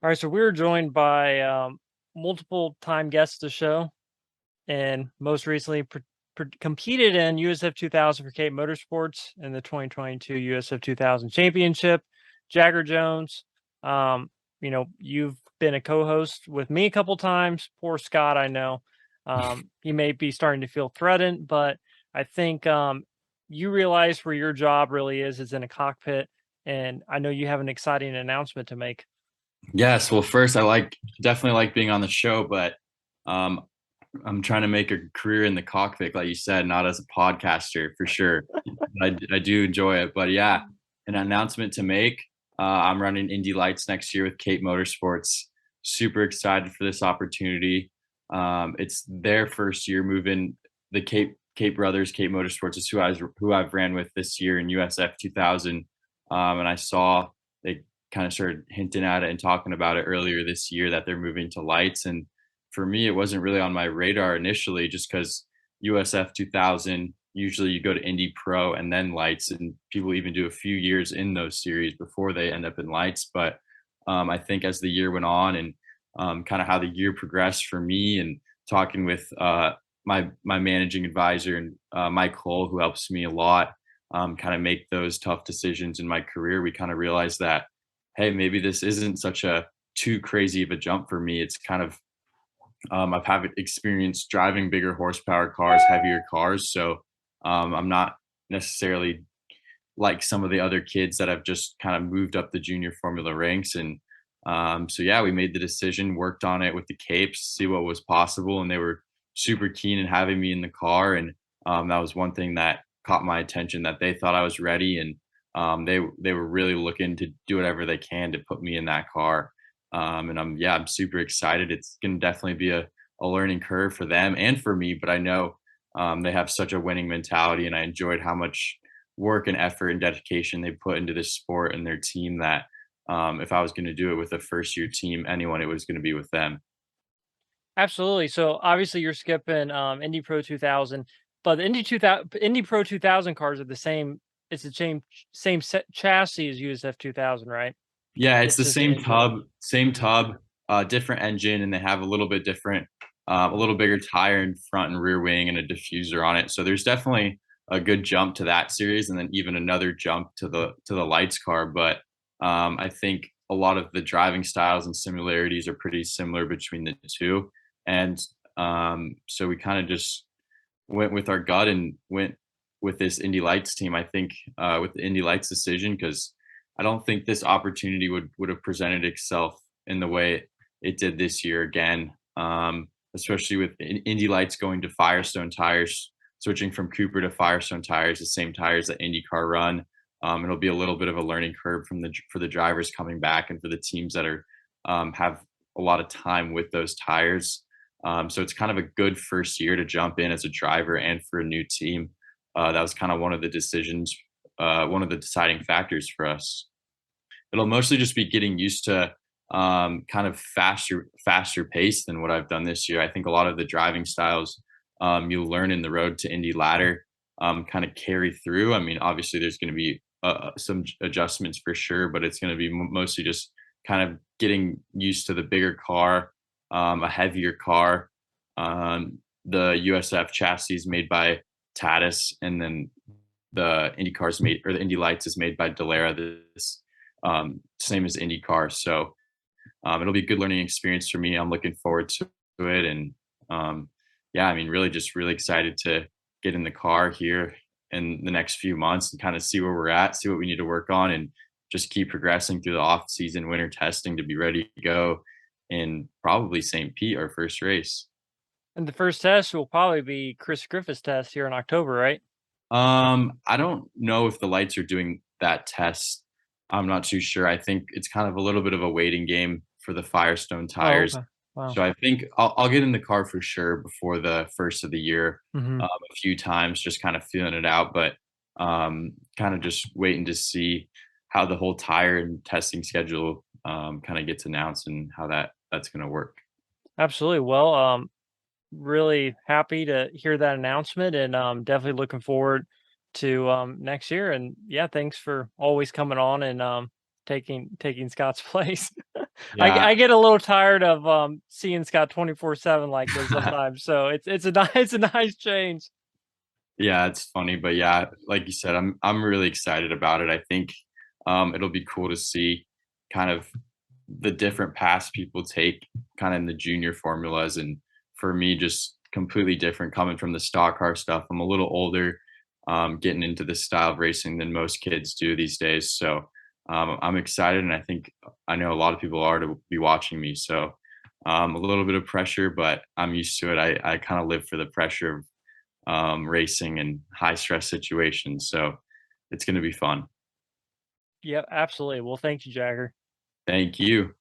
All right, so we were joined by multiple time guests of the show, and most recently competed in USF 2000 for Cape Motorsports in the 2022 USF 2000 Championship. Jagger Jones, you've been a co-host with me a couple times. Poor Scott, I know he may be starting to feel threatened, but I think you realize where your job really is in a cockpit, and I know you have an exciting announcement to make. Yes, well, first, definitely like being on the show, but um, I'm trying to make a career in the cockpit, like you said, not as a podcaster for sure. I do enjoy it, but yeah, an announcement to make. I'm running Indy Lights next year with Cape Motorsports. Super excited for this opportunity. It's their first year moving the Cape Brothers. Cape Motorsports is who I've ran with this year in USF 2000, and I saw they kind of started hinting at it and talking about it earlier this year that they're moving to lights. And for me, it wasn't really on my radar initially, just because USF 2000, usually you go to Indy Pro and then lights, and people even do a few years in those series before they end up in lights. But I think as the year went on and kind of how the year progressed for me, and talking with my managing advisor and Mike Cole, who helps me a lot, kind of make those tough decisions in my career, we kind of realized that, hey, maybe this isn't such a too crazy of a jump for me. It's kind of I've had experience driving bigger horsepower cars, heavier cars, so I'm not necessarily like some of the other kids that have just kind of moved up the junior formula ranks. And so yeah, we made the decision, worked on it with the Capes, see what was possible, and they were super keen in having me in the car. And that was one thing that caught my attention, that they thought I was ready, and they were really looking to do whatever they can to put me in that car. And I'm super excited. It's going to definitely be a learning curve for them and for me, but I know they have such a winning mentality, and I enjoyed how much work and effort and dedication they put into this sport and their team, that if I was going to do it with a first year team, anyone, it was going to be with them. Absolutely. So obviously you're skipping Indy Pro 2000, but the Indy Pro 2000 cars are the same. It's the same set chassis as USF 2000, right? Yeah, it's It's the just the same engine. tub, different engine, and they have a little bit different, a little bigger tire in front and rear wing, and a diffuser on it. So there's definitely a good jump to that series, and then even another jump to the lights car. But I think a lot of the driving styles and similarities are pretty similar between the two, and so we kind of just went with our gut and went with this Indy Lights team. I think with the Indy Lights decision, because I don't think this opportunity would have presented itself in the way it did this year again. Especially with Indy Lights going to Firestone tires, switching from Cooper to Firestone tires, the same tires that IndyCar run. It'll be a little bit of a learning curve for the drivers coming back, and for the teams that are have a lot of time with those tires. So it's kind of a good first year to jump in as a driver and for a new team. That was kind of one of the decisions, one of the deciding factors for us. It'll mostly just be getting used to kind of faster pace than what I've done this year. I think a lot of the driving styles you'll learn in the road to Indy ladder kind of carry through. I mean, obviously there's going to be some adjustments for sure, but it's going to be mostly just kind of getting used to the bigger car, a heavier car. The USF chassis is made by Tatis, and then the Indy Lights is made by Dallara. This same as IndyCar. So it'll be a good learning experience for me. I'm looking forward to it, and yeah, I mean, really excited to get in the car here in the next few months and kind of see where we're at, see what we need to work on, and just keep progressing through the off season, winter testing, to be ready to go in probably St. Pete, our first race. And the first test will probably be Chris Griffith's test here in October, right? I don't know if the lights are doing that test. I'm not too sure. I think it's kind of a little bit of a waiting game for the Firestone Oh, tires. okay. Wow. So I think I'll get in the car for sure before the first of the year, Hmm. a few times, just kind of feeling it out, but kind of just waiting to see how the whole tire and testing schedule kind of gets announced, and how that's going to work. Absolutely. Well, really happy to hear that announcement, and definitely looking forward to next year. And yeah, thanks for always coming on and taking Scott's place. I Yeah, get a little tired of seeing Scott 24/7 like this sometimes. So it's a nice it's a nice change. yeah, it's funny, but yeah, like you said, I'm really excited about it. I think it'll be cool to see kind of the different paths people take kind of in the junior formulas. And for me, just completely different coming from the stock car stuff. I'm a little older, getting into this style of racing than most kids do these days. So I'm excited, and I think I know a lot of people are to be watching me. So a little bit of pressure, but I'm used to it. I kind of live for the pressure of racing and high stress situations. So it's going to be fun. Yeah, absolutely. Well, thank you, Jagger. Thank you.